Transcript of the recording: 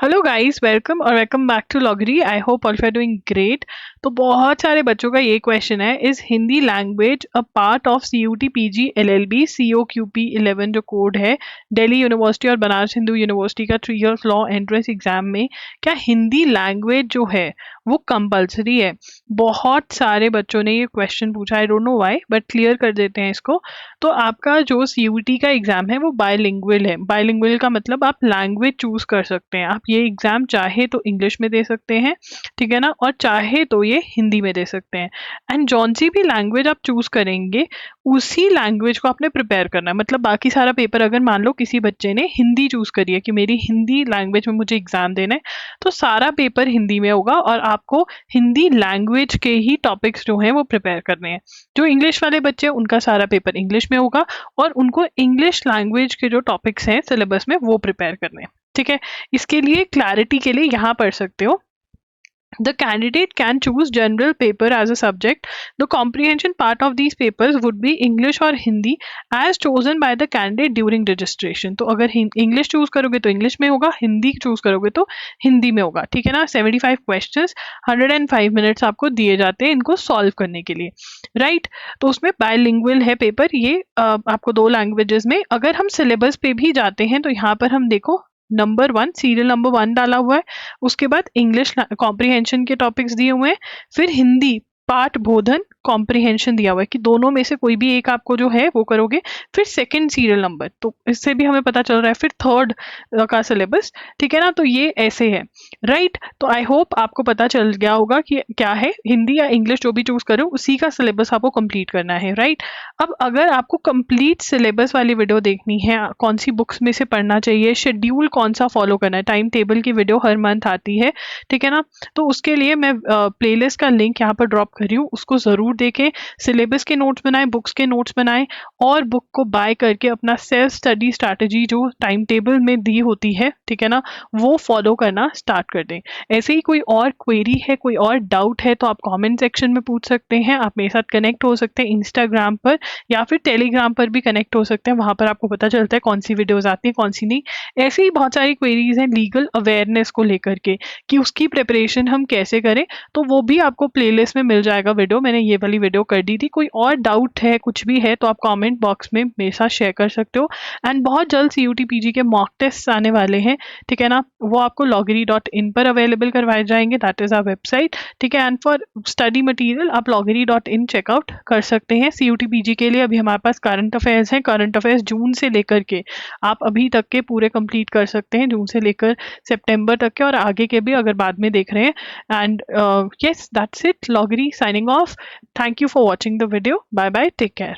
Hello guys, welcome back to लॉगरी। I hope all are doing great. तो बहुत सारे बच्चों का ये क्वेश्चन है, is Hindi language a part of CUT PG LLB COQP 11 जो कोड है दिल्ली यूनिवर्सिटी और बनारस हिंदू यूनिवर्सिटी का 3 इयर्स लॉ एंट्रेंस एग्जाम में, क्या हिंदी लैंग्वेज जो है वो कंपलसरी है? बहुत सारे बच्चों ने ये क्वेश्चन पूछा, I don't know why, but clear कर देते हैं इसको। तो आपका जो CUT का एग्जाम है वो बायलिंगुअल है। बायलिंगुअल का मतलब आप लैंग्वेज चूज कर सकते हैं। आप ये एग्जाम चाहे तो इंग्लिश में दे सकते हैं, ठीक है ना, और चाहे तो ये हिंदी में दे सकते हैं। एंड जौन सी भी लैंग्वेज आप चूज करेंगे उसी लैंग्वेज को आपने प्रिपेयर करना है। मतलब बाकी सारा पेपर, अगर मान लो किसी बच्चे ने हिंदी चूज करी है कि मेरी हिंदी लैंग्वेज में मुझे एग्जाम देना है, तो सारा पेपर हिंदी में होगा और आपको हिंदी लैंग्वेज के ही टॉपिक्स जो हैं वो प्रिपेयर करने हैं। जो इंग्लिश वाले बच्चे हैं उनका सारा पेपर इंग्लिश में होगा और उनको इंग्लिश लैंग्वेज के जो टॉपिक्स हैं सिलेबस में वो प्रिपेयर करने हैं। ठीक है, इसके लिए क्लैरिटी के लिए यहाँ पढ़ सकते हो। The candidate can choose general paper as a subject. The comprehension part of these papers would be English और Hindi as chosen by the candidate during registration. तो अगर इंग्लिश चूज करोगे तो इंग्लिश में होगा, हिंदी चूज करोगे तो हिंदी में होगा। ठीक है ना। 75 क्वेश्चंस, 105 मिनट्स आपको दिए जाते हैं इनको सॉल्व करने के लिए, राइट। तो उसमें बायलिंगुअल है पेपर, ये आपको 2 लैंग्वेजेस में। अगर हम सिलेबस पे भी जाते हैं तो यहाँ पर हम देखो नंबर 1, सीरियल नंबर 1 डाला हुआ है। उसके बाद इंग्लिश कॉम्प्रिहेंशन के टॉपिक्स दिए हुए हैं, फिर हिंदी पाठ बोधन कॉम्प्रिहेंशन दिया हुआ है कि दोनों में से कोई भी एक आपको जो है वो करोगे। फिर सेकंड सीरियल नंबर, तो इससे भी हमें पता चल रहा है। फिर थर्ड का सिलेबस, ठीक है ना। तो ये ऐसे है, राइट। तो आई होप आपको पता चल गया होगा कि क्या है, हिंदी या इंग्लिश जो भी चूज करो उसी का सिलेबस आपको कंप्लीट करना है, राइट। अब अगर आपको कंप्लीट सिलेबस वाली वीडियो देखनी है, कौन सी बुक्स में से पढ़ना चाहिए, शेड्यूल कौन सा फॉलो करना है, टाइम टेबल की वीडियो हर मंथ आती है, ठीक है ना। तो उसके लिए मैं प्लेलिस्ट का लिंक यहाँ पर ड्रॉप कर रही हूँ, उसको जरूर देखें। सिलेबस के नोट्स बनाएं, बुक्स के नोट्स बनाएं और बुक को बाय करके अपना सेल्फ स्टडी स्ट्रैटेजी जो टाइम टेबल में दी होती है, ठीक है ना, वो फॉलो करना स्टार्ट कर दें। ऐसे ही कोई और क्वेरी है, कोई और डाउट है तो आप कमेंट सेक्शन में पूछ सकते हैं। आप मेरे साथ कनेक्ट हो सकते हैं इंस्टाग्राम पर या फिर टेलीग्राम पर भी कनेक्ट हो सकते हैं। वहां पर आपको पता चलता है कौन सी वीडियोस आती हैं कौन सी नहीं। ऐसे ही बहुत सारी क्वेरीज हैं लीगल अवेयरनेस को लेकर के कि उसकी प्रिपरेशन हम कैसे करें, तो वो भी आपको प्लेलिस्ट में मिल जाएगा वीडियो। मैंने ये वाली वीडियो कर दी थी। कोई और डाउट है, कुछ भी है, तो आप कमेंट बॉक्स में मेरे साथ शेयर कर सकते हो। एंड बहुत जल्द CUT PG के मॉक टेस्ट आने वाले हैं, ठीक है ना। वो आपको loggery.in पर अवेलेबल करवाए जाएंगे, दैट इज आवर वेबसाइट, ठीक है। एंड फॉर स्टडी मटेरियल आप loggery.in चेकआउट कर सकते हैं। CUT PG के लिए अभी हमारे पास करंट अफेयर्स हैं। करंट अफेयर्स जून से लेकर के आप अभी तक के पूरे कंप्लीट कर सकते हैं, जून से लेकर सितंबर तक के, और आगे के भी अगर बाद में देख रहे हैं। And yes, that's it. Loggery signing off. Thank you for watching the video. Bye bye. Take care.